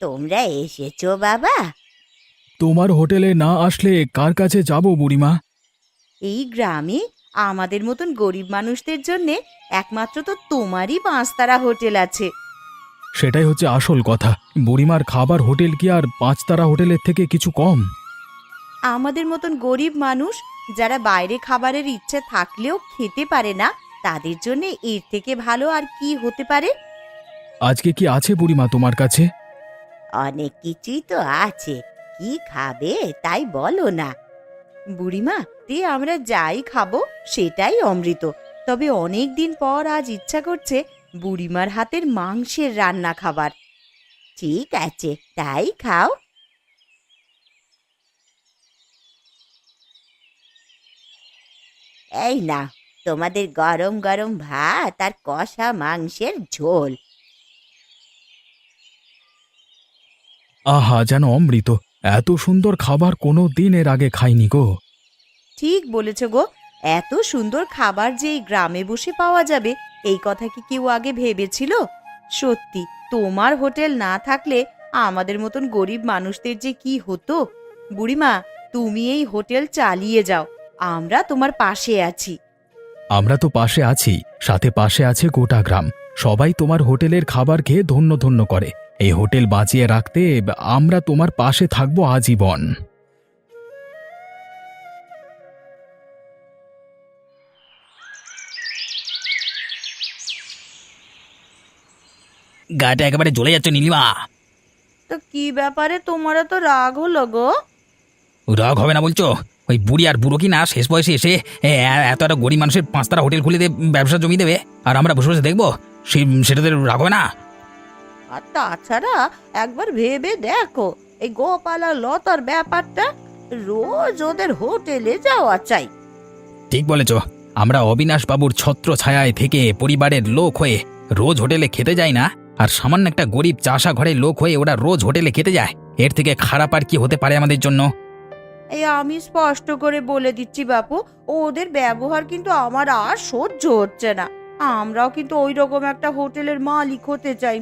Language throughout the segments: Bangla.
তোমরা এসেছো বাবা। তোমার হোটেলে না আসলে কার কাছে যাব বুড়িমা? এই গ্রামে আমাদের মতন গরিব মানুষদের জন্য একমাত্র তো তোমারই পাঁচতারা হোটেল আছে। সেটাই হচ্ছে আসল কথা। বুড়িমার খাবার হোটেল কি আর পাঁচতারা হোটেলের থেকে কিছু কম? আমাদের মতন গরিব মানুষ যারা বাইরে খাবারের ইচ্ছে থাকলেও খেতে পারে না, তাদের জন্য এর থেকে ভালো আর কি হতে পারে? আজকে কি আছে বুড়িমা তোমার কাছে? অনেক কিছুই তো আছে, কি খাবে তাই বলো না। বুড়িমা, আমরা যাই খাবো সেটাই অমৃত। তবে অনেক দিন পর আজ ইচ্ছা করছে বুড়িমার হাতের মাংসের রান্না খাবার। ঠিক আছে, তাই খাও। এই না, তোমাদের গরম গরম ভাত আর কষা মাংসের ঝোল। আহা, যেন অমৃত! এত সুন্দর খাবার কোনো দিন এর আগে খাইনি গো। ঠিক বলেছ গো, এত সুন্দর খাবার যে এই গ্রামে বসে পাওয়া যাবে এই কথা কি কেউ আগে ভেবেছিল? সত্যি, তোমার হোটেল না থাকলে আমাদের মতন গরিব মানুষদের যে কি হতো। বুড়িমা, তুমি এই হোটেল চালিয়ে যাও, আমরা তোমার পাশে আছি। আমরা তো পাশে আছি, সাথে পাশে আছে গোটা গ্রাম। সবাই তোমার হোটেলের খাবার খেয়ে ধন্য ধন্য করে। এই হোটেল বাঁচিয়ে রাখতে আমরা তোমার পাশে থাকবো আজীবন। গাটা একেবারে জ্বলে যাচ্ছে নীলিমা। তো কি ব্যাপারে তোমার তো রাগ হলো গো? রাগ হবে না বলছো? ওই বুড়ি আর বুড়ো কি না শেষ বয়সে এসে এত একটা গরিব মানুষের পাঁচতারা হোটেল খুলে দিয়ে ব্যবসা জমি দেবে, আর আমরা বসে বসে দেখবো? সেটাতে রাগ হবে না? আর তাছাড়া একবার ভেবে দেখো, এই গোপাল আর লতার ব্যাপারটা, রোজ ওদের হোটেলে যাওয়া চাই। ঠিক বলেছ। আমরা অবিনাশ বাবুর ছত্র ছায়ায় থেকে পরিবারের লোক হয়ে রোজ হোটেলে খেতে যাই না, আর সামান্য একটা গরিব চাষা ঘরের লোক হয়ে ওরা রোজ হোটেলে খেতে যায়। এর থেকে খারাপ আর কি হতে পারে আমাদের জন্য? এই আমি স্পষ্ট করে বলে দিচ্ছি বাপু, ওদের ব্যবহার কিন্তু আমার আর সহ্য হচ্ছে না। আমরাও কিন্তু ওই রকম একটা হোটেলের মালিক হতে চাই।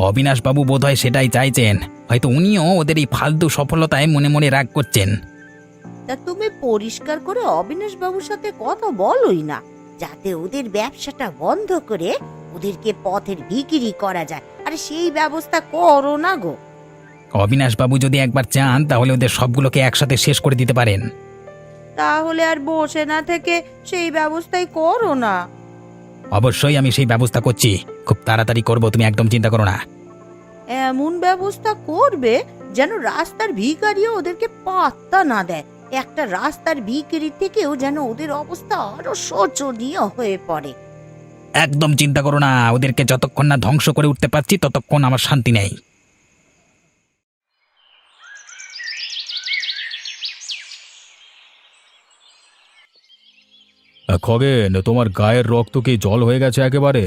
অবিনাশ বাবু বোধহয় সেটাই চাইছেন। হয়তো উনিও ওদের এই ফালতু সফলতায় মনে মনে রাগ করছেন। তা তুমি পরিষ্কার করে অবিনাশ বাবুর সাথে কথা বলোই না, যাতে ওদের ব্যবসাটা বন্ধ করে ওদেরকে পথের বিক্রি করা যায়। আর সেই ব্যবস্থা করো না গো। অবিনাশ বাবু যদি একবার চান তাহলে ওদের সবগুলোকে একসাথে শেষ করে দিতে পারেন। তাহলে আর বসে না থেকে সেই ব্যবস্থাই করো না। অবশ্যই আমি সেই ব্যবস্থা করছি, খুব তাড়াতাড়ি করব, তুমি একদম চিন্তা করো না। এমন ব্যবস্থা করবে যেন রাস্তার ভিখারিও ওদেরকে পাত্তা না দেয়। একটা রাস্তার ভিখারির থেকেও যেন ওদের অবস্থা আরো শোচনীয় হয়ে পড়ে। একদম চিন্তা করো না, ওদেরকে যতক্ষণ না ধ্বংস করে উঠতে পারছি ততক্ষণ আমার শান্তি নেই। খগেন, তোমার গায়ের রক্ত কি জল হয়ে গেছে একেবারে?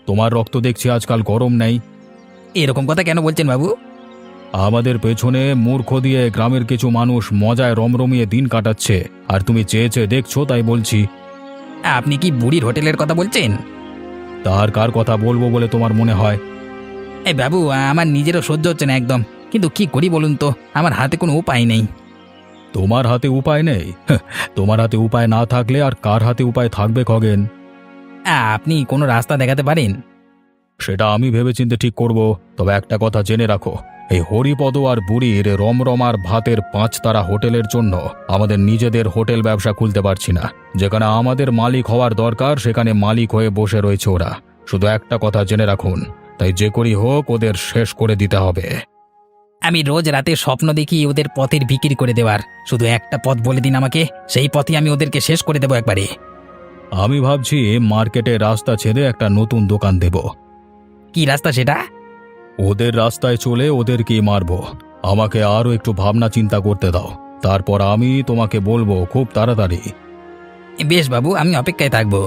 তোমার রক্ত দেখছি আজকাল গরম নেই। এরকম কথা কেন বলছেন বাবু? আমাদের পেছনে মূর্খ দিয়ে গ্রামের কিছু মানুষ মজায় রমরমিয়ে দিন কাটাচ্ছে, আর তুমি চেয়ে চেয়ে দেখছো তাই বলছি। আপনি কি বুড়ির হোটেলের কথা বলছেন? তার কার কথা বলবো বলে তোমার মনে হয়? এই বাবু, আমার নিজেরও সহ্য হচ্ছে না একদম, কিন্তু কি করি বলুন তো, আমার হাতে কোনো উপায় নেই। তোমার হাতে উপায় নেই? তোমার হাতে উপায় না থাকলে আর কার হাতে উপায় থাকবে খগেন? আপনি কোনো রাস্তা দেখাতে পারেন? সেটা আমি ভেবেচিন্তে ঠিক করব। তবে একটা কথা জেনে রাখো, এই হরিপদ আর বুড়ির রমরমার ভাতের পাঁচতারা হোটেলের জন্য আমাদের নিজেদের হোটেল ব্যবসা খুলতে পারছি না। যেখানে আমাদের মালিক হওয়ার দরকার সেখানে মালিক হয়ে বসে রয়েছে ওরা। শুধু একটা কথা জেনে রাখুন, তাই যে করি হোক ওদের শেষ করে দিতে হবে। আমি রোজ রাতে স্বপ্ন দেখি ওদের পথের বিক্রি করে দেওয়ার। শুধু একটা পথ বলে দিন আমাকে, সেই পথে আমি ওদেরকে শেষ করে দেবো একবারে। আমি ভাবছি মার্কেটে রাস্তা ছেদে একটা নতুন দোকান দেব। কি রাস্তা সেটা? ওদের রাস্তায় চলে ওদেরকেই মারবো। আমাকে আরও একটু ভাবনা চিন্তা করতে দাও, তারপর আমি তোমাকে বলবো খুব তাড়াতাড়ি। বেশ বাবু, আমি অপেক্ষায় থাকবো।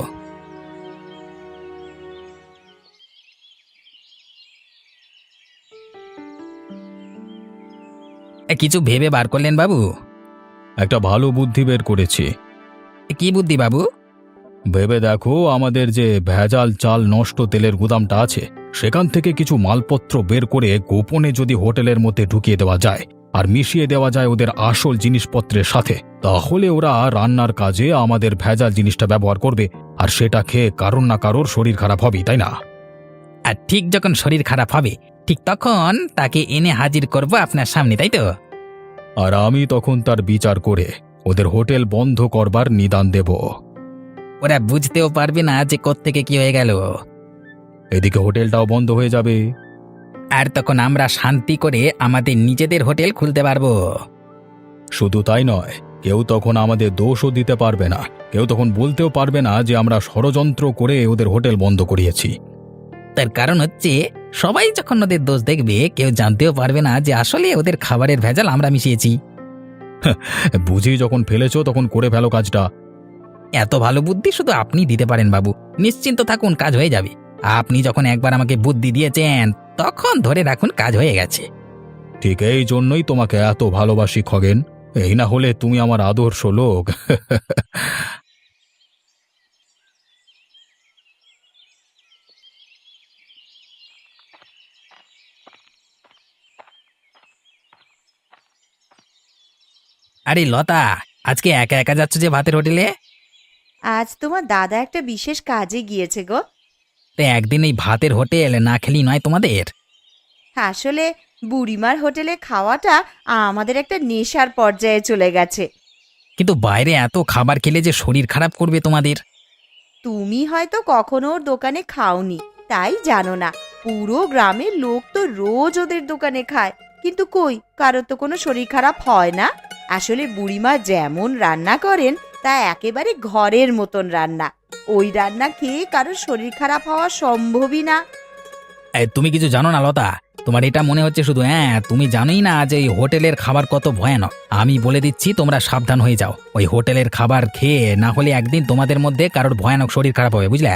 কিছু ভেবে বার করলেন বাবু? একটা ভালো বুদ্ধি বের করেছি। কি বুদ্ধি বাবু? ভেবে দেখো, আমাদের যে ভেজাল চাল নষ্ট তেলের গুদামটা আছে সেখান থেকে কিছু মালপত্র বের করে গোপনে যদি হোটেলের মধ্যে ঢুকিয়ে দেওয়া যায় আর মিশিয়ে দেওয়া যায় ওদের আসল জিনিসপত্রের সাথে, তাহলে ওরা রান্নার কাজে আমাদের ভেজাল জিনিসটা ব্যবহার করবে আর সেটা খেয়ে কারোর না কারোর শরীর খারাপ হবেই, তাই না? আর ঠিক যখন শরীর খারাপ হবে ঠিক তখন তাকে এনে হাজির করব আপনার সামনে, তাই তো? আর আমি তখন তার বিচার করে ওদের হোটেল বন্ধ করবার নিদান দেব। ওরা বুঝতেও পারবে না যে কোত্থেকে কি হয়ে গেল। এদিকে হোটেলটাও বন্ধ হয়ে যাবে। আর তখন আমরা শান্তি করে আমাদের নিজেদের হোটেল খুলতে পারবো। শুধু তাই নয়, কেউ তখন আমাদের দোষও দিতে পারবে না, কেউ তখন বলতেও পারবে না যে আমরা ষড়যন্ত্র করে ওদের হোটেল বন্ধ করিয়েছি। তার কারণ হচ্ছে সবাই যখন ওদের দোষ দেখবে কেউ জানতেও পারবে না যে আসলে ওদের খাবারের ভেজাল আমরা মিশিয়েছি। বুঝি যখন ফেলেছো তখন করে ফেলো কাজটা। এত ভালো বুদ্ধি শুধু আপনি দিতে পারেন বাবু, নিশ্চিন্ত থাকুন, কাজ হয়ে যাবে। আপনি যখন একবার আমাকে বুদ্ধি দিয়েছেন তখন ধরে রাখুন কাজ হয়ে গেছে। ঠিক এই জন্যই তোমাকে এত ভালোবাসি খগেন, এই না হলে তুমি আমার আদর্শ লোক। আরে লতা, আজকে একা একা যাচ্ছ যে ভাতের হোটেলে? আজ তোমার দাদা একটা বিশেষ কাজে গিয়েছে গো। তো একদিন এই ভাতের হোটেল না খেলি নয় তোমাদের? আসলে বুড়িমার হোটেলে খাওয়াটা আমাদের একটা নেশার পর্যায়ে চলে গেছে। কিন্তু বাইরে এত খাবার খেলে যে শরীর খারাপ করবে তোমাদের। তুমি হয়তো কখনো ওর দোকানে খাওনি, তাই জানো না। পুরো গ্রামের লোক তো রোজ ওদের দোকানে খায়, কিন্তু কই কারোর তো কোনো শরীর খারাপ হয় না। আসলে বুড়িমা যেমন রান্না করেন তা একেবারে ঘরের মতন রান্না। ওই রান্না খেয়ে কারোর শরীর খারাপ হওয়া সম্ভবই না। তুমি কিছু জানো না লতা, তোমার এটা মনে হচ্ছে শুধু। তুমি জানোই না যে এই হোটেলের খাবার কত ভয়ানক। আমি বলে দিচ্ছি, তোমরা সাবধান হয়ে যাও। ওই হোটেলের খাবার খেয়ে না হলে একদিন তোমাদের মধ্যে কারোর ভয়ানক শরীর খারাপ হবে, বুঝলে?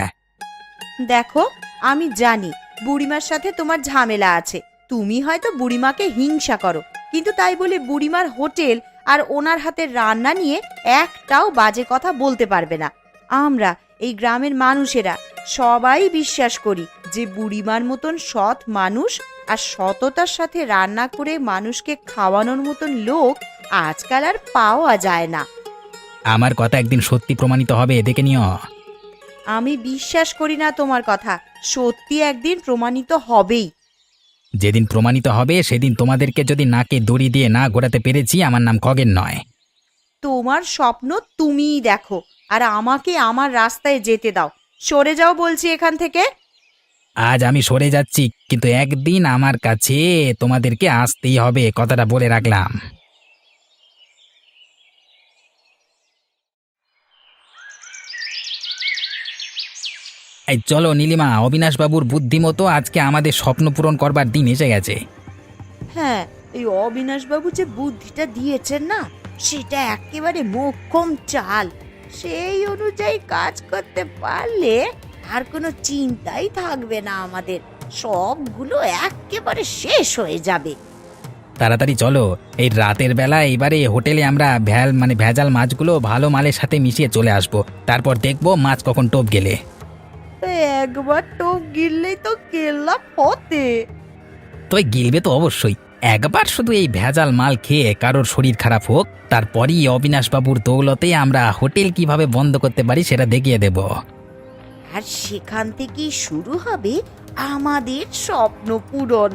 দেখো, আমি জানি বুড়িমার সাথে তোমার ঝামেলা আছে। তুমি হয়তো বুড়িমাকে হিংসা করো, কিন্তু তাই বলে বুড়িমার হোটেল আর ওনার হাতের রান্না নিয়ে একটাও বাজে কথা বলতে পারবে না। আমরা এই গ্রামের মানুষেরা সবাই বিশ্বাস করি যে বুড়িমার মতন সৎ মানুষ আর সততার সাথে রান্না করে মানুষকে খাওয়ানোর মতন লোক আজকাল আর পাওয়া যায় না। আমার কথা একদিন সত্যি প্রমাণিত হবে, দেখে নিও। আমি বিশ্বাস করি না তোমার কথা, সত্যি একদিন প্রমাণিত হবেই। যেদিন প্রমাণিত হবে সেদিন তোমাদেরকে যদি নাকে দড়ি দিয়ে না ঘোরাতে পেরেছি, আমার নাম খগেন নয়। তোমার স্বপ্ন তুমিই দেখো, আর আমাকে আমার রাস্তায় যেতে দাও। সরে যাও বলছি এখান থেকে। আজ আমি সরে যাচ্ছি, কিন্তু একদিন আমার কাছে তোমাদেরকে আসতেই হবে, কথাটা বলে রাখলাম। এই চলো নীলিমা, অবিনাশ বাবুর বুদ্ধিমতো আজকে আমাদের স্বপ্ন পূরণ করবার দিন এসে গেছে। হ্যাঁ, এই অবিনাশবাবু যে বুদ্ধিটা দিয়েছেন না, সেটা একেবারে মোক্ষম চাল। সেই অনুযায়ী কাজ করতে পারলে আর কোনো চিন্তাই থাকবে না আমাদের, সবগুলো একেবারে শেষ হয়ে যাবে। তাড়াতাড়ি চলো, এই রাতের বেলা এবারে হোটেলে আমরা ভেজাল মাছগুলো ভালো মালের সাথে মিশিয়ে চলে আসবো। তারপর দেখবো মাছ কখন টোপ গেলে। একবার টোপ গিললেই তো কেল্লা ফতে। তো গিলবে তো অবশ্যই। একবার শুধু এই ভেজাল মাল খেয়ে কারোর শরীর খারাপ হোক, তারপরই অবিনাশবাবুর দৌলতে আমরা হোটেল কিভাবে বন্ধ করতে পারি সেটা দেখিয়ে দেব। আর সেখান থেকেই শুরু হবে আমাদের স্বপ্ন পূরণ।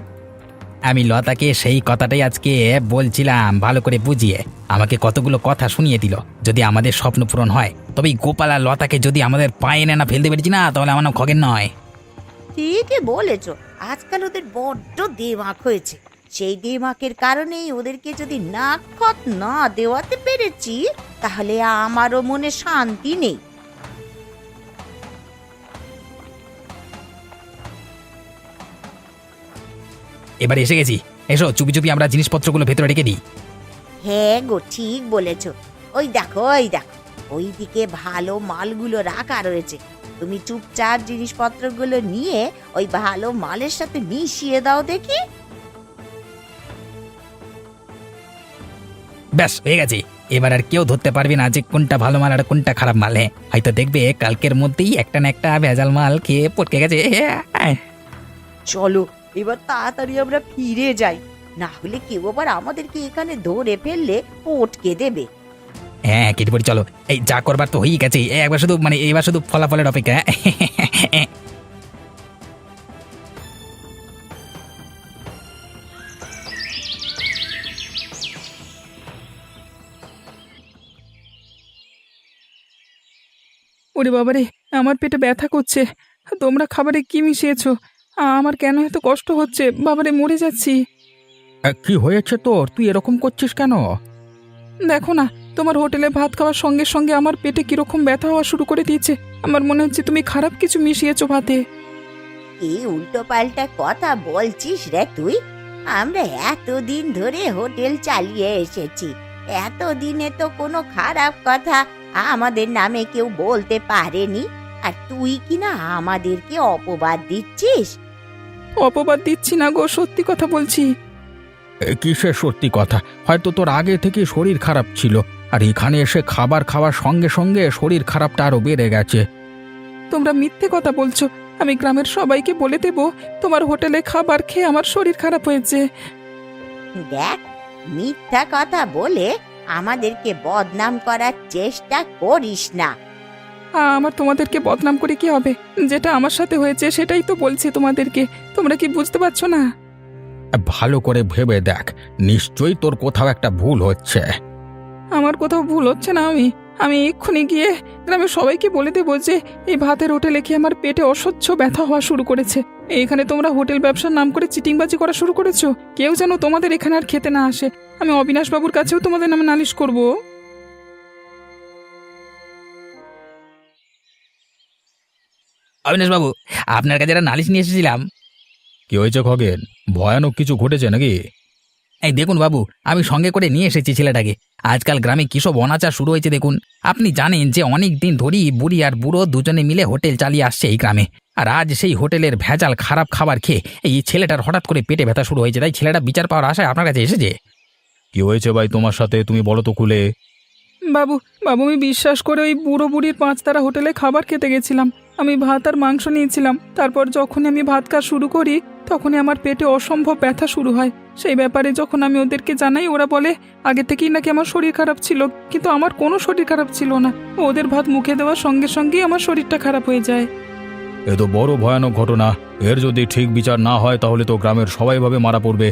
আমি লতাকে সেই কথাটাই আজকে বলছিলাম, ভালো করে বুঝিয়ে আমাকে কতগুলো কথা শুনিয়ে দিল। যদি আমাদের স্বপ্ন পূরণ হয়, তবে এই গোপাল আর লতাকে যদি আমাদের পায়ে না ফেলতে পেরেছি না, তাহলে আমার নাম খগেন নয়। ঠিকই বলেছ, আজকাল ওদের বড্ড দেমাক হয়েছে। সেই দেমাকের কারণেই ওদেরকে যদি নাক খত না দেওয়াতে পেরেছি, তাহলে আমারও মনে শান্তি নেই। এবার এসে গেছি, এসো চুপি চুপি আমরা জিনিসপত্রগুলো ভেতরে রেখে দিই। হ্যাঁ গো, ঠিক বলেছ। ওই দেখো, ওইদিকে ভালো মালগুলো রাখা রয়েছে। তুমি চুপচাপ জিনিসপত্রগুলো নিয়ে ওই ভালো মালের সাথে মিশিয়ে দাও দেখি। ব্যাস হয়ে গেছে, এবার আর কেউ ধরতে পারবে না যে কোনটা ভালো মাল আর কোনটা খারাপ মাল। হয়তো দেখবে কালকের মধ্যেই একটা না একটা ভেজাল মাল খেয়ে পটকে গেছে। চলো এবার তাড়াতাড়ি আমরা ফিরে যাই, না হলে কেউ আবার আমাদেরকে এখানে ধরে ফেললে পটকে দেবে। হ্যাঁ কেটে পড়ি, চলো। এই যা করবার তো হয়েই গেছে, একবার শুধু এবার শুধু ফলাফলের অপেক্ষা। ওরে বাবারে, আমার পেটে ব্যথা করছে। তোমরা খাবারে কি মিশিয়েছো? আমার কেন এত কষ্ট হচ্ছে? বাবারে, মরে যাচ্ছি। কি হয়েছে তোর? তুই এরকম করছিস কেন? দেখো না, তোমার হোটেলে ভাত খাওয়ার সঙ্গে সঙ্গে আমার পেটে কিরকম ব্যথা হওয়া শুরু করে দিয়েছে। আমার মনে হচ্ছে তুমি খারাপ কিছু মিশিয়েছো ভাতে। এই উল্টো পাল্টা কথা বলছিস রে তুই? আমরা এতদিন ধরে হোটেল চালিয়ে এসেছি, এতদিনে তো কোনো খারাপ কথা আমাদের নামে কেউ বলতে পারেনি, আর তুই কিনা আমাদেরকে অপবাদ দিচ্ছিস। অপবাদ দিচ্ছি না গো, সত্যি কথা বলছি। কিসের সত্যি কথা? হয়তো তোর আগে থেকে শরীর খারাপ ছিল, আর এখানে এসে খাবার খাওয়ার সঙ্গে সঙ্গে শরীর খারাপটা আরো বেড়ে গেছে। তোমরা মিথ্যে কথা বলছো। আমি গ্রামের সবাইকে বলে দেব তোমার হোটেলে খাবার খেয়ে আমার শরীর খারাপ হয়েছে। দেখ, মিথ্যা কথা বলে আমাদেরকে বদনাম করার চেষ্টা করিস না। আমার তোমাদেরকে বদনাম করে কি হবে? যেটা আমার সাথে হয়েছে সেটাই তো বলছি তোমাদেরকে। তোমরা কি বুঝতে পারছো না? ভালো করে ভেবে দেখ, নিশ্চয়ই তোর কোথাও একটা ভুল হচ্ছে। আমার কোথাও ভুল হচ্ছে না। আমি এক্ষুনি গিয়ে গ্রামের সবাইকে বলে দেবো যে এই ভাতের হোটেলে খেয়ে আমার পেটে অসহ্য ব্যথা হওয়া শুরু করেছে। এখানে তোমরা হোটেল ব্যবসার নাম করে চিটিংবাজি করা শুরু করেছো। কেউ যেন তোমাদের এখানে আর খেতে না আসে। আমি অবিনাশ বাবুর কাছেও তোমাদের নামে নালিশ করব। অবিনাশ বাবু, আপনার কাছে একটা নালিশ নিয়ে এসেছিলাম। কি হয়েছে খগেন? ভয়ানক কিছু ঘটেছে নাকি? এই দেখুন বাবু, আমি সঙ্গে করে নিয়ে এসেছি ছেলেটাকে। আজকাল গ্রামে কিসব অনাচার শুরু হয়েছে দেখুন। আপনি জানেন যে অনেক দিন ধরেই বুড়ি আর বুড়ো দুজনে মিলে হোটেল চালিয়ে আসছে এই গ্রামে। আর আজ সেই হোটেলের ভেজাল খারাপ খাবার খেয়ে এই ছেলেটার হঠাৎ করে পেটে ব্যথা শুরু হয়েছে। তাই ছেলেটা বিচার পাওয়ার আশায় আপনার কাছে এসেছে। কি হয়েছে ভাই তোমার সাথে? তুমি বলো তো খুলে। বাবু বাবু আমি বিশ্বাস করে ওই বুড়ো বুড়ির 5 তারা হোটেলে খাবার খেতে গেছিলাম। আমি ভাত আর মাংস নিয়েছিলাম। তারপর যখনই আমি ভাত খাওয়া শুরু করি তখনই আমার পেটে অসম্ভব ব্যথা শুরু হয়। সেই ব্যাপারে যখন আমি ওদেরকে জানাই, ওরা বলে আগে থেকেই নাকি আমার শরীর খারাপ ছিল, কিন্তু আমার কোনো শরীর খারাপ ছিল না। ওদের ভাত মুখে দেওয়ার সঙ্গে সঙ্গেই আমার শরীরটা খারাপ হয়ে যায়। এ তো বড় ভয়ানক ঘটনা। এর যদি ঠিক বিচার না হয় তাহলে তো গ্রামের সবাই ভাবে মারা পড়বে।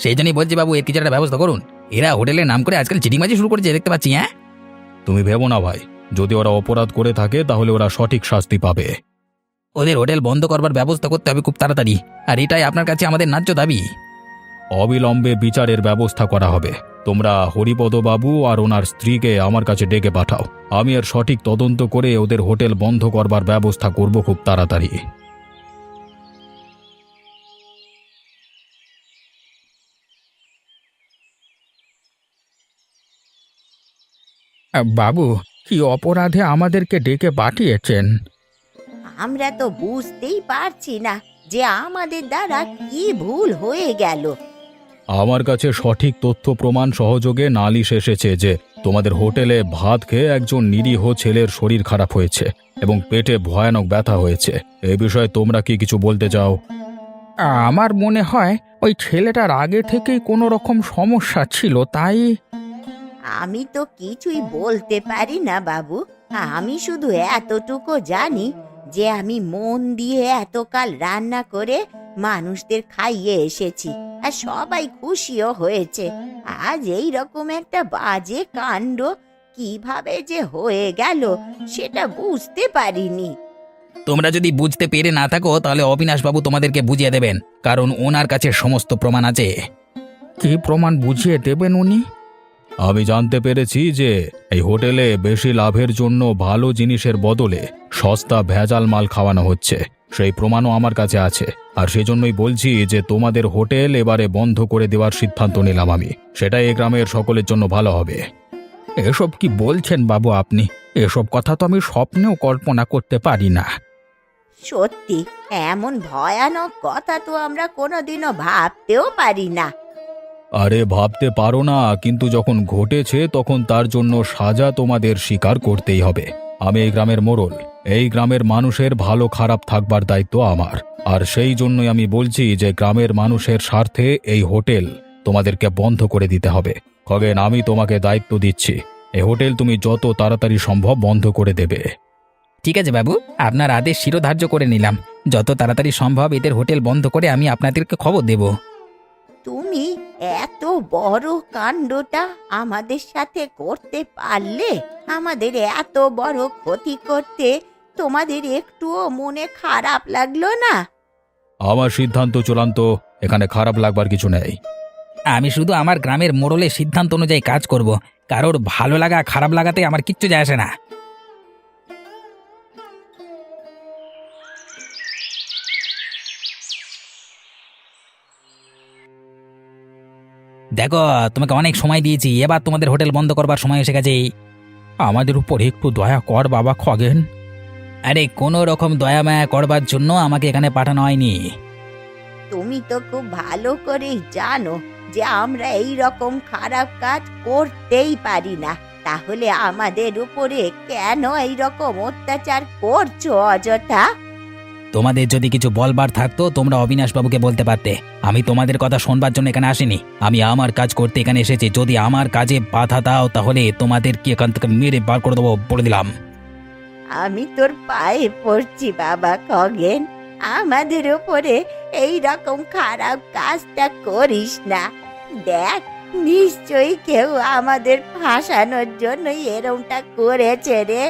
সেই জন্যই বলছি বাবু, এর কিছু একটা ব্যবস্থা করুন। এরা হোটেলের নাম করে আজকাল চিটিংবাজি শুরু করেছে, দেখতে পাচ্ছি। হ্যাঁ, তুমি ভেবো না ভাই, যদি ওরা অপরাধ করে থাকে তাহলে ওরা সঠিক শাস্তি পাবে। ওদের হোটেল বন্ধ করবার ব্যবস্থা করতে হবে খুব তাড়াতাড়ি, আর এটাই আপনার কাছে আমাদের ন্যায্য দাবি। অবিলম্বে বিচারের ব্যবস্থা করা হবে। তোমরা হরিপদ বাবু আর ওনার স্ত্রীকে আমার কাছে ডেকে পাঠাও। আমি এর সঠিক তদন্ত করে ওদের হোটেল বন্ধ করবার ব্যবস্থা করব খুব তাড়াতাড়ি। বাবু, কি অপরাধে আমাদেরকে ডেকে পাঠিয়েছেন? আমরা তো বুঝতেই পারছি না যে আমাদের দ্বারা কি ভুল হয়ে গেল। আমার কাছে সঠিক তথ্য প্রমাণ সহযোগে নালিশ এসেছে যে তোমাদের হোটেলে ভাত খেয়ে একজন নিরীহ ছেলের শরীর খারাপ হয়েছে এবং পেটে ভয়ানক ব্যথা হয়েছে। এ বিষয়ে তোমরা কি কিছু বলতে চাও? আমার মনে হয় ওই ছেলেটার আগে থেকেই কোনো রকম সমস্যা ছিল, তাই। আমি তো কিছুই বলতে পারি না বাবু। আমি শুধু এতটুকু জানি যে আমি মন দিয়ে এতকাল রান্না করে মানুষদের খাইয়ে এসেছি, আর সবাই খুশিও হয়েছে। আজ এই রকম একটা বাজে কাণ্ড কিভাবে যে হয়ে গেল সেটা বুঝতে পারিনি। তোমরা যদি বুঝতে পেরে না থাকো তাহলে অবিনাশ বাবু তোমাদেরকে বুঝিয়ে দেবেন, কারণ ওনার কাছে সমস্ত প্রমাণ আছে। কি প্রমাণ বুঝিয়ে দেবেন উনি? আমি জানতে পেরেছি যে এই হোটেলে বেশি লাভের জন্য ভালো জিনিসের বদলে সস্তা ভেজাল মাল খাওয়ানো হচ্ছে। সেই প্রমাণও আমার কাছে আছে, আর সেজন্যই বলছি যে তোমাদের হোটেল এবারে বন্ধ করে দেওয়ার সিদ্ধান্ত নিলাম আমি। সেটাই এই গ্রামের সকলের জন্য ভালো হবে। এসব কি বলছেন বাবু আপনি? এসব কথা তো আমি স্বপ্নেও কল্পনা করতে পারি না। সত্যি, এমন ভয়ানক কথা তো আমরা কোনোদিনও ভাবতেও পারি না। আরে ভাবতে পারো না, কিন্তু যখন ঘটেছে তখন তার জন্য সাজা তোমাদের স্বীকার করতেই হবে। আমি এই গ্রামের মোড়ল, এই গ্রামের মানুষের ভালো খারাপ থাকবার দায়িত্ব আমার। আর সেই জন্যই আমি বলছি যে গ্রামের মানুষের স্বার্থে এই হোটেল তোমাদেরকে বন্ধ করে দিতে হবে। খগেন, আমি তোমাকে দায়িত্ব দিচ্ছি, এই হোটেল তুমি যত তাড়াতাড়ি সম্ভব বন্ধ করে দেবে। ঠিক আছে বাবু, আপনার আদেশ শিরোধার্য করে নিলাম। যত তাড়াতাড়ি সম্ভব এদের হোটেল বন্ধ করে আমি আপনাদেরকে খবর দেব। তুমি এত বড় কাণ্ডটা আমাদের সাথে করতে পারলে? আমাদের এত বড় ক্ষতি করতে তোমাদের একটুও মনে খারাপ লাগলো না? আমার সিদ্ধান্ত চূড়ান্ত, এখানে খারাপ লাগবার কিছু নেই। আমি শুধু আমার গ্রামের মোড়লের সিদ্ধান্ত অনুযায়ী কাজ করব। কারোর ভালো লাগা খারাপ লাগাতে আমার কিচ্ছু যায় আসে না। দেখো, তোমাকে অনেক সময় দিয়েছি, এবার তোমাদের হোটেল বন্ধ করবার সময় এসে গেছে। আমাদের উপর একটু দয়া কর বাবা খগেন। আরে কোনো রকম দয়া মায়া করবার জন্য আমাকে এখানে পাঠানো হয়নি। তুমি তো খুব ভালো করেই জানো যে আমরা এই রকম খারাপ কাজ করতেই পারি না। তাহলে আমাদের উপরে কেন এই রকম অত্যাচার করছো অযথা? তোমাদের যদি কিছু বলবার থাকতো তোমরা অবিনাশ বাবুকে বলতে পারতে। আমি তোমাদের কথা শোনবার জন্য এখানে আসিনি, আমি আমার কাজ করতে এখানে এসেছি। যদি আমার কাজে বাধা দাও তাহলে তোমাদের কি এখান থেকে মেরে বার করে দেবো বলে দিলাম। আমি তোর পায়ে পড়ছি বাবা খগেন, আমাদের উপরে এই রকম খারাপ কাজটা করিস না। দেখ, নিশ্চয়ই কেউ আমাদের ফাঁসানোর জন্য এরকমটা করেছে রে।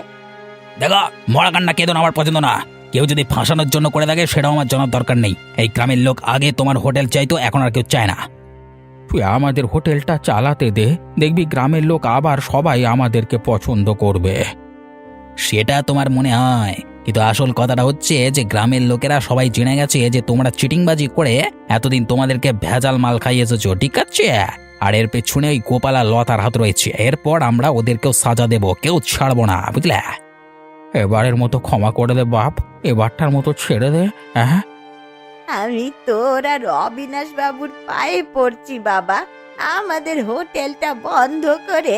দেখো, মরা কান্না কেঁদো আমার পছন্দ না। কেউ যদি ফাঁসানোর জন্য করে থাকে সেটাও আমার জানার দরকার নেই। এই গ্রামের লোক আগে তোমার হোটেল চাইতো, এখন আর কেউ চায় না। তুই আমাদের হোটেলটা চালাতে দে, দেখবি গ্রামের লোক আবার সবাই আমাদেরকে পছন্দ করবে। সেটা তোমার মনে হয়, কিন্তু আসল কথাটা হচ্ছে যে গ্রামের লোকেরা সবাই জেনে গেছে যে তোমরা চিটিংবাজি করে এতদিন তোমাদেরকে ভেজাল মাল খাইয়ে এসেছো, ঠিক আছে? আর এর পেছনে ওই গোপালা লতার হাত রয়েছে। এরপর আমরা ওদেরকেও সাজা দেব, কেউ ছাড়বো না, বুঝলে? এবারের মতো ক্ষমা করে দে বাপ, এবারটার মতো ছেড়ে দে। হ্যাঁ, আমি তোর আর অবিনাশ বাবুর পায়ে পড়ছি বাবা, আমাদের হোটেলটা বন্ধ করে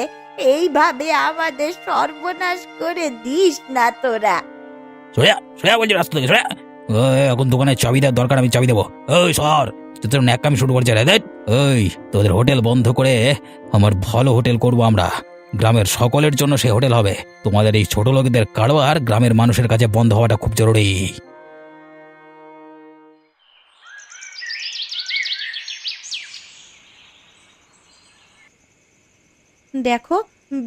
এইভাবে আমাদের সর্বনাশ করে দিস না তোরা। সোয়া সোয়া বলছি রাস্তা থেকে সোয়া। এখন দোকানের চাবি দেওয়ার দরকার, আমি চাবি দেবো। ওই সর, তোর ন্যাকামি শুরু করছে রে। ওই তোদের হোটেল বন্ধ করে আমার ভালো হোটেল করব আমরা। গ্রামের সকলের জন্য সেই হোটেল হবে। তোমাদের এই ছোট লোকদের কারবার গ্রামের মানুষের কাছে বন্ধ হওয়াটা খুব জরুরি। দেখো,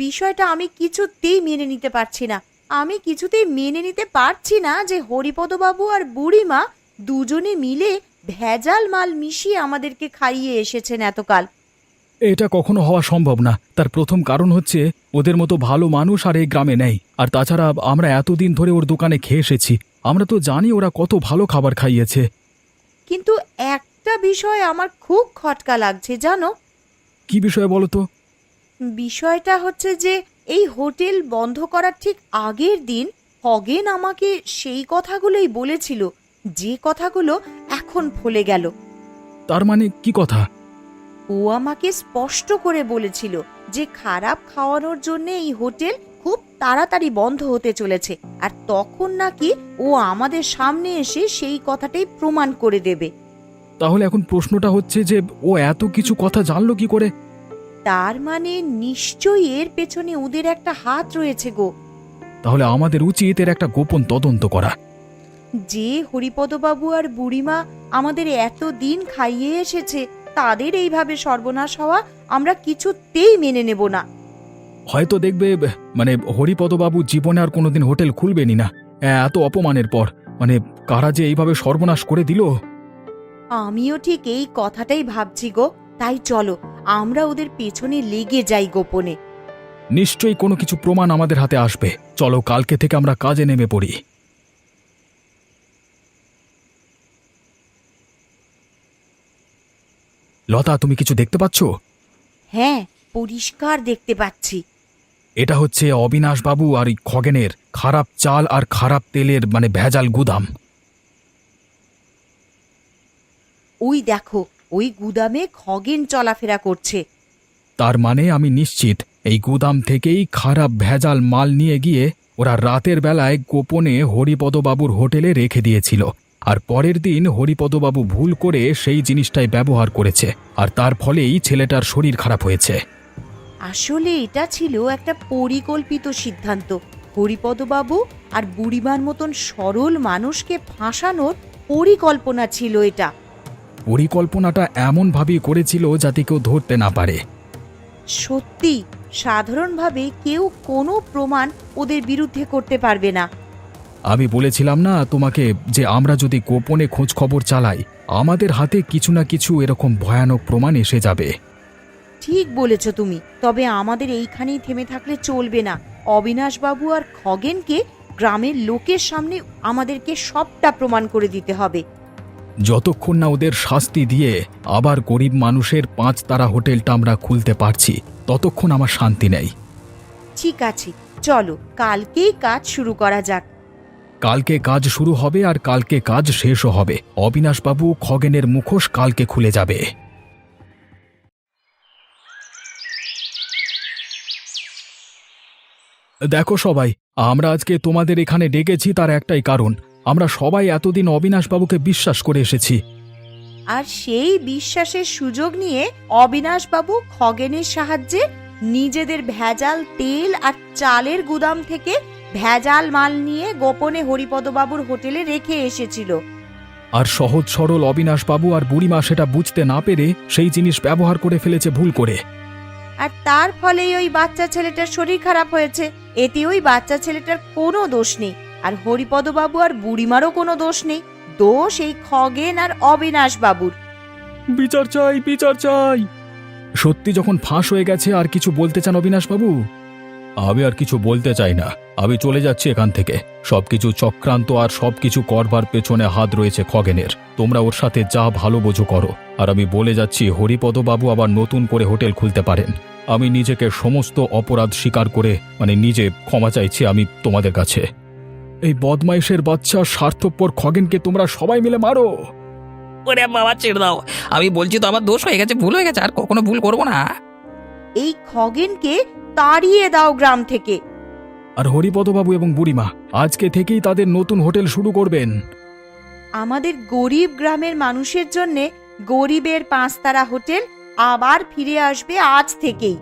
বিষয়টা আমি কিছুতেই মেনে নিতে পারছি না। আমি কিছুতেই মেনে নিতে পারছি না যে হরিপদবাবু আর বুড়িমা দুজনে মিলে ভেজাল মাল মিশিয়ে আমাদেরকে খাইয়ে এসেছেন এতকাল। এটা কখনো হওয়া সম্ভব না। তার প্রথম কারণ হচ্ছে ওদের মতো ভালো মানুষ আর এই গ্রামে নেই। আর তাছাড়া আমরা এতদিন ধরে ওর দোকানে খেয়ে এসেছি, আমরা তো জানি ওরা কত ভালো খাবার খাইয়েছে। কিন্তু একটা বিষয় আমার খুব খটকা লাগছে জানো। কি বিষয় বলো তো? বিষয়টা হচ্ছে যে এই হোটেল বন্ধ করার ঠিক আগের দিন খগেন আমাকে সেই কথাগুলোই বলেছিল, যে কথাগুলো এখন ভুলে গেল। তার মানে কি কথা? ও আমাকে স্পষ্ট করে বলেছিল যে খারাপ খাওয়ানোর জন্য এই হোটেল খুব তাড়াতাড়ি বন্ধ হতে চলেছে, আর তখন নাকি ও আমাদের সামনে এসে সেই কথাটাই প্রমাণ করে দেবে। তাহলে এখন প্রশ্নটা হচ্ছে যে ও এত কিছু কথা জানলো কি করে? তার মানে নিশ্চয়ই এর পেছনে ওদের একটা হাত রয়েছে গো। তাহলে আমাদের উচিত এর একটা গোপন তদন্ত করা। যে হরিপদবাবু আর বুড়িমা আমাদের এত দিন খাইয়ে এসেছে, তাদের এইভাবে সর্বনাশ হওয়া আমরা কিছুতেই মেনে নেব না। হয়তো দেখবে মানে হরিপদবাবু জীবনে আর কোনোদিন হোটেল খুলবেনই না, এত অপমানের পর। মানে কারা যে এইভাবে সর্বনাশ করে দিল। আমিও ঠিক এই কথাটাই ভাবছি গো। তাই চলো আমরা ওদের পেছনে লেগে যাই গোপনে। নিশ্চয়ই কোনো কিছু প্রমাণ আমাদের হাতে আসবে। চলো কালকে থেকে আমরা কাজে নেমে পড়ি। লতা, তুমি কিছু দেখতে পাচ্ছ? হ্যাঁ, পরিষ্কার দেখতে পাচ্ছি। এটা হচ্ছে অবিনাশ বাবু আর খগেনের খারাপ চাল আর খারাপ তেলের মানে ভেজাল গুদাম। ওই দেখো, ওই গুদামে খগেন চলাফেরা করছে। তার মানে আমি নিশ্চিত এই গুদাম থেকেই খারাপ ভেজাল মাল নিয়ে গিয়ে ওরা রাতের বেলায় গোপনে হরিপদবাবুর হোটেলে রেখে দিয়েছিল, আর পরের দিন হরিপদবাবু ভুল করে সেই জিনিসটাই ব্যবহার করেছে, আর তার ফলেই ছেলেটার শরীর খারাপ হয়েছে। আসলে এটা ছিল একটা পরিকল্পিত সিদ্ধান্ত। হরিপদবাবু আর বুড়িমার মতন সরল মানুষকে ফাঁসানোর পরিকল্পনা ছিল এটা। পরিকল্পনাটা এমনভাবেই করেছিল যাতে কেউ ধরতে না পারে। সত্যি, সাধারণভাবে কেউ কোনো প্রমাণ ওদের বিরুদ্ধে করতে পারবে না। আমি বলেছিলাম না তোমাকে যে আমরা যদি গোপনে খোঁজ খবর চালাই, আমাদের হাতে কিছু না কিছু এরকম ভয়ানক প্রমাণ এসে যাবে। ঠিক বলেছ তুমি, তবে আমাদের এইখানেই থেমে থাকলে চলবে না। অবিনাশবাবু আর খগেনকে গ্রামের লোকের সামনে আমাদেরকে সবটা প্রমাণ করে দিতে হবে। যতক্ষণ না ওদের শাস্তি দিয়ে আবার গরিব মানুষের 5 তারা হোটেলটা আমরা খুলতে পারছি, ততক্ষণ আমার শান্তি নেই। ঠিক আছে, চলো কালকেই কাজ শুরু করা যাক। কালকে কাজ শুরু হবে আর কালকে কাজ শেষও হবে। অবিনাশবাবু খগেনের মুখোশ কালকে খুলে যাবে। দেখো সবাই, আমরা আজকে তোমাদের এখানে ডেকেছি তার একটাই কারণ, আমরা সবাই এতদিন অবিনাশবাবুকে বিশ্বাস করে এসেছি। আর সেই বিশ্বাসের সুযোগ নিয়ে অবিনাশবাবু খগেনের সাহায্যে নিজেদের ভেজাল তেল আর চালের গুদাম থেকে ভেজাল মাল নিয়ে গোপনে হরিপদবাবুর হোটেলে রেখে এসেছিল। আর সহজ সরল অবিনাশবাবু আর বুড়িমা সেটা বুঝতে না পেরে সেই জিনিস ব্যবহার করে ফেলেছে ভুল করে। আর তার ফলেই ওই বাচ্চা ছেলেটার শরীর খারাপ হয়েছে। এতে ওই বাচ্চা ছেলেটার কোনো দোষ নেই, আর হরিপদবাবু আর বুড়িমারও কোনো দোষ নেই। দোষ এই খগেন আর অবিনাশবাবুর। বিচার চাই, বিচার চাই। সত্যি যখন ফাঁস হয়ে গেছে, আর কিছু বলতে চান অবিনাশবাবু? আমি আর কিছু বলতে চাই না, আমি চলে যাচ্ছি এখান থেকে। সবকিছু চক্রান্ত আর সবকিছু করবার পেছনে হাত রয়েছে খগেনের। তোমরা ওর সাথে যা ভালো বোঝো করো। আর আমি বলে যাচ্ছি, হরিপদবাবু আবার নতুন করে হোটেল খুলতে পারেন। আমি নিজেকে সমস্ত অপরাধ স্বীকার করে নিজে ক্ষমা চাইছি আমি তোমাদের কাছে। এই বদমাইশের বাচ্চা স্বার্থপর খগেনকে তোমরা সবাই মিলে মারো। ওরে বাবা, ছেড়ে দাও। আমি বলছি তো আমার দোষ হয়ে গেছে, ভুল হয়ে গেছে, আর কখনো ভুল করবো না। এই খগেনকে তাড়িয়ে দাও গ্রাম থেকে। আর হরিপদবাবু এবং বুড়িমা আজকে থেকেই তাদের নতুন হোটেল শুরু করবেন। আমাদের গরিব গ্রামের মানুষের জন্য গরিবের 5 তারা হোটেল আবার ফিরে আসবে আজ থেকেই।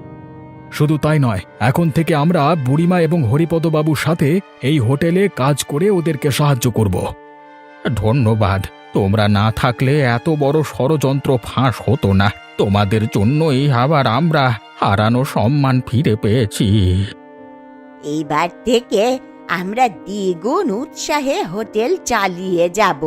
শুধু তাই নয়, এখন থেকে আমরা বুড়িমা এবং হরিপদবাবুর সাথে এই হোটেলে কাজ করে ওদেরকে সাহায্য করব। ধন্যবাদ, তোমরা না থাকলে এত বড় ষড়যন্ত্র ফাঁস হতো না। তোমাদের জন্যই আবার আমরা হারানো সম্মান ফিরে পেয়েছি। এইবার থেকে আমরা দ্বিগুণ উৎসাহে হোটেল চালিয়ে যাব।